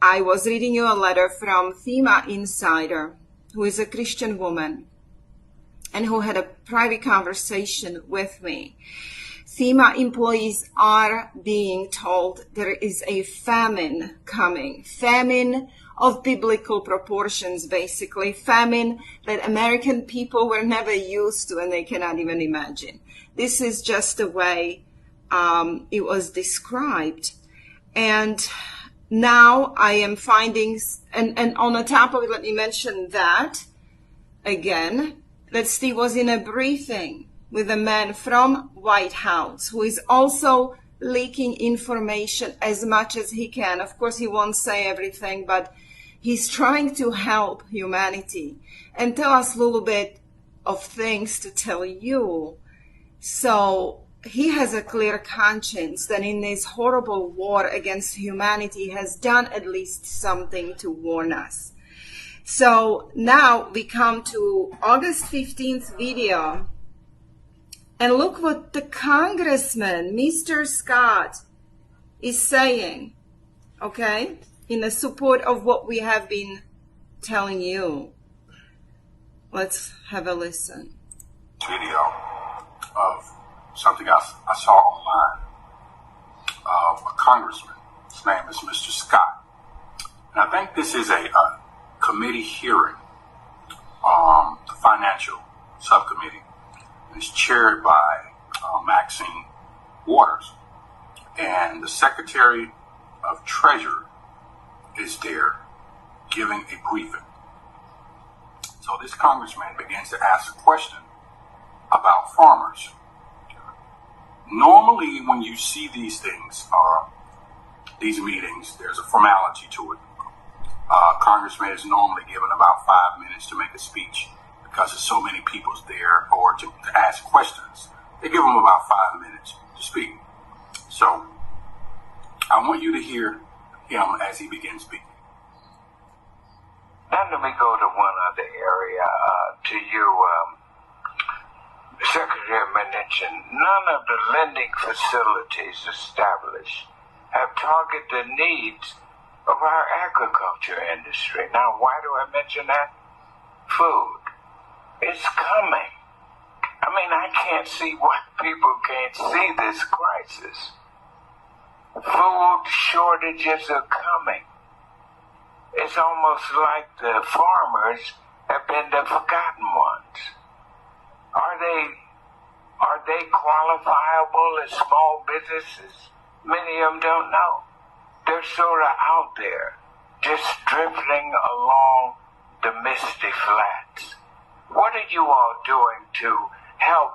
I was reading you a letter from FEMA Insider, who is a Christian woman and who had a private conversation with me. FEMA employees are being told there is a famine coming, famine of biblical proportions, basically, famine that American people were never used to and they cannot even imagine. This is just the way it was described. And now I am finding, and on the top of it, let me mention that again, that Steve was in a briefing with a man from White House who is also leaking information as much as he can. Of course, he won't say everything, but he's trying to help humanity and tell us a little bit of things to tell you. So he has a clear conscience that in this horrible war against humanity has done at least something to warn us. So now we come to August 15th video. And look what the congressman, Mr. Scott, is saying, okay, in the support of what we have been telling you. Let's have a listen. Video of something I saw online of a congressman. His name is Mr. Scott. And I think this is a committee hearing, the financial subcommittee. It's chaired by Maxine Waters. And the Secretary of Treasury is there giving a briefing. So this congressman begins to ask a question about farmers. Normally, when you see these things, these meetings, there's a formality to it. Congressman is normally given about 5 minutes to make a speech because there's so many people there or to ask questions. They give them about 5 minutes to speak. So I want you to hear him as he begins speaking. Now let me go to one other area to you, Secretary Mnuchin. None of the lending facilities established have targeted the needs of our agriculture industry. Now, why do I mention that? Food. It's coming. I mean, I can't see why people can't see this crisis. Food shortages are coming. It's almost like the farmers have been the forgotten ones. Are they qualifiable as small businesses? Many of them don't know. They're sort of out there, just drifting along the misty flats. What are you all doing to help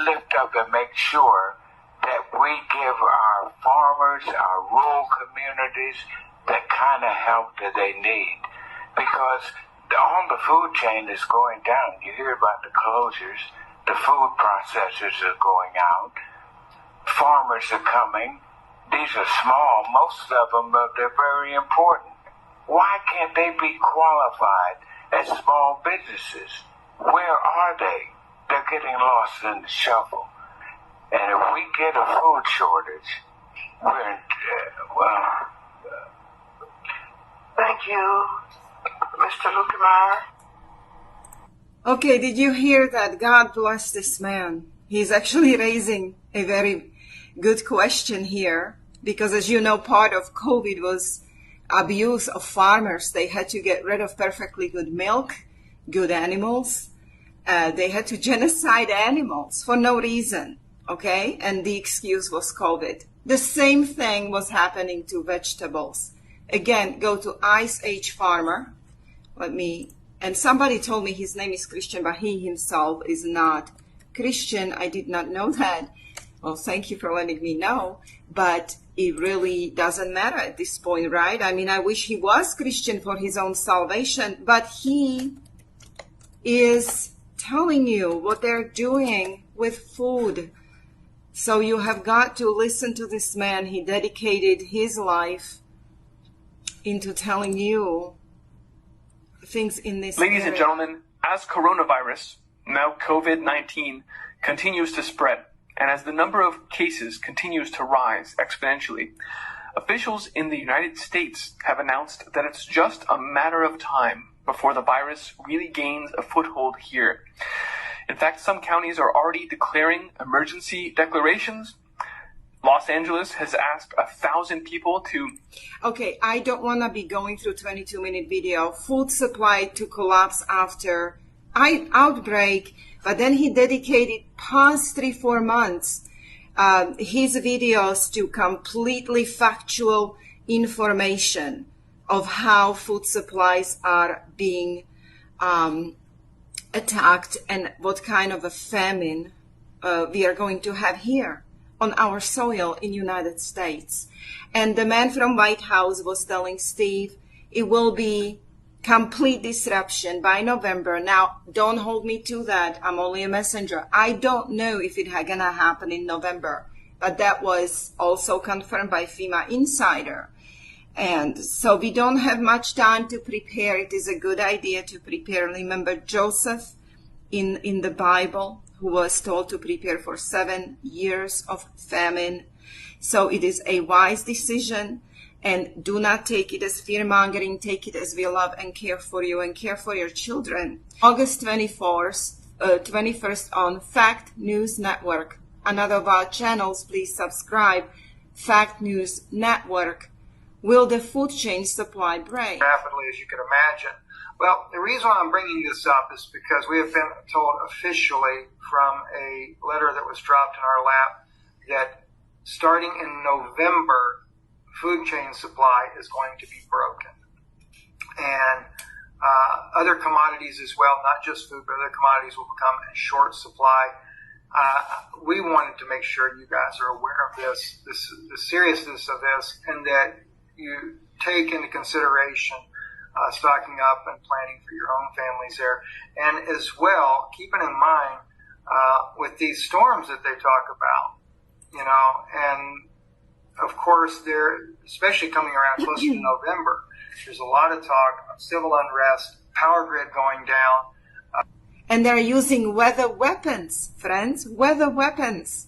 lift up and make sure that we give our farmers, our rural communities, the kind of help that they need? Because all the food chain is going down. You hear about the closures. The food processors are going out. Farmers are coming. These are small, most of them, but they're very important. Why can't they be qualified as small businesses? Where are they? They're getting lost in the shuffle. And if we get a food shortage, we're in, Thank you, Mr. Lukemeyer. Okay, did you hear that? God bless this man. He's actually raising a very good question here, because as you know, part of COVID was abuse of farmers. They had to get rid of perfectly good milk, good animals. They had to genocide animals for no reason, okay? And the excuse was COVID. The same thing was happening to vegetables. Again, go to Ice Age Farmer. And somebody told me his name is Christian, but he himself is not Christian. I did not know that. Well, thank you for letting me know, but it really doesn't matter at this point, right? I mean, I wish he was Christian for his own salvation, but he is telling you what they're doing with food. So you have got to listen to this man. He dedicated his life into telling you things in this Ladies area. and gentlemen, as coronavirus, now COVID-19, continues to spread, and as the number of cases continues to rise exponentially, officials in the United States have announced that it's just a matter of time before the virus really gains a foothold here. In fact, some counties are already declaring emergency declarations. Los Angeles has asked 1,000 people to... Okay, I don't want to be going through 22-minute video. Food supply to collapse after outbreak, but then he dedicated past 3-4 months his videos to completely factual information of how food supplies are being attacked and what kind of a famine we are going to have here on our soil in United States. And the man from White House was telling Steve, it will be complete disruption by November. Now, don't hold me to that. I'm only a messenger. I don't know if it's going to happen in November, but that was also confirmed by FEMA Insider. And so we don't have much time to prepare. It is a good idea to prepare. Remember Joseph in the Bible, who was told to prepare for 7 years of famine. So it is a wise decision, and do not take it as fear-mongering. Take it as we love and care for you and care for your children. August 21st on Fact News Network. Another of our channels, please subscribe. Fact News Network. Will the food chain supply break? Rapidly, as you can imagine. Well, the reason why I'm bringing this up is because we have been told officially from a letter that was dropped in our lap that starting in November, food chain supply is going to be broken. And other commodities as well, not just food, but other commodities will become in short supply. We wanted to make sure you guys are aware of this, the seriousness of this, and that you take into consideration stocking up and planning for your own families there. And as well, keeping in mind with these storms that they talk about, and of course they're especially coming around close to November, there's a lot of talk of civil unrest, power grid going down. And they're using weather weapons, friends, weather weapons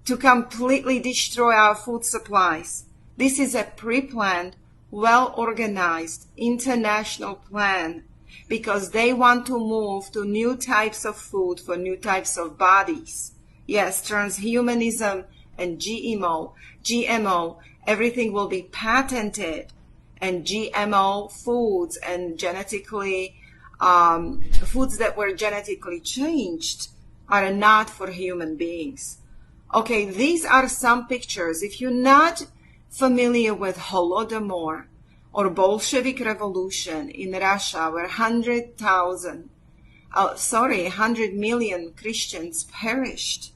to completely destroy our food supplies. This is a pre-planned, well-organized international plan because they want to move to new types of food for new types of bodies. Yes, transhumanism and GMO, everything will be patented, and GMO foods and genetically foods that were genetically changed are not for human beings. Okay, these are some pictures. If you're not familiar with Holodomor or Bolshevik Revolution in Russia, where 100 million Christians perished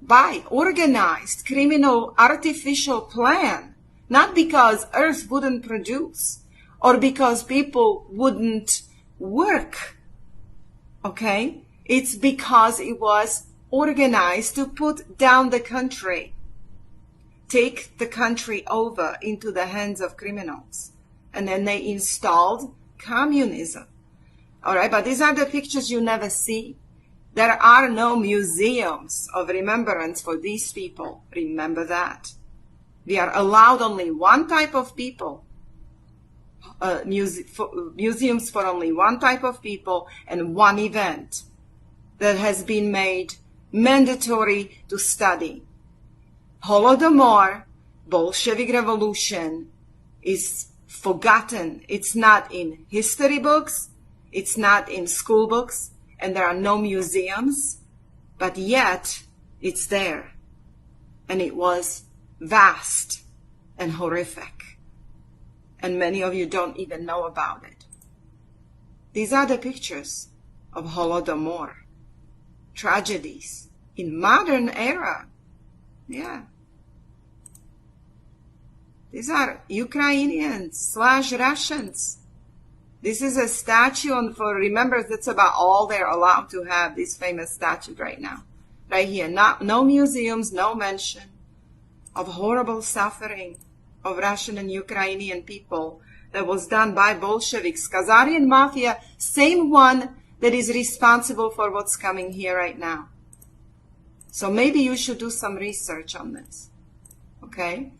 by organized criminal artificial plan, not because earth wouldn't produce or because people wouldn't work, okay? It's because it was organized to put down the country, take the country over into the hands of criminals. And then they installed communism. All right, but these are the pictures you never see. There are no museums of remembrance for these people. Remember that. We are allowed only one type of people. Museums for only one type of people and one event that has been made mandatory to study. Holodomor, Bolshevik Revolution, is forgotten. It's not in history books. It's not in school books. And there are no museums. But yet, it's there. And it was vast and horrific. And many of you don't even know about it. These are the pictures of Holodomor. Tragedies in modern era. Yeah. These are Ukrainians / Russians. This is a statue for, remember, that's about all they're allowed to have, this famous statue right now. Right here. No museums, no mention of horrible suffering of Russian and Ukrainian people that was done by Bolsheviks. Khazarian Mafia, same one that is responsible for what's coming here right now. So maybe you should do some research on this. Okay?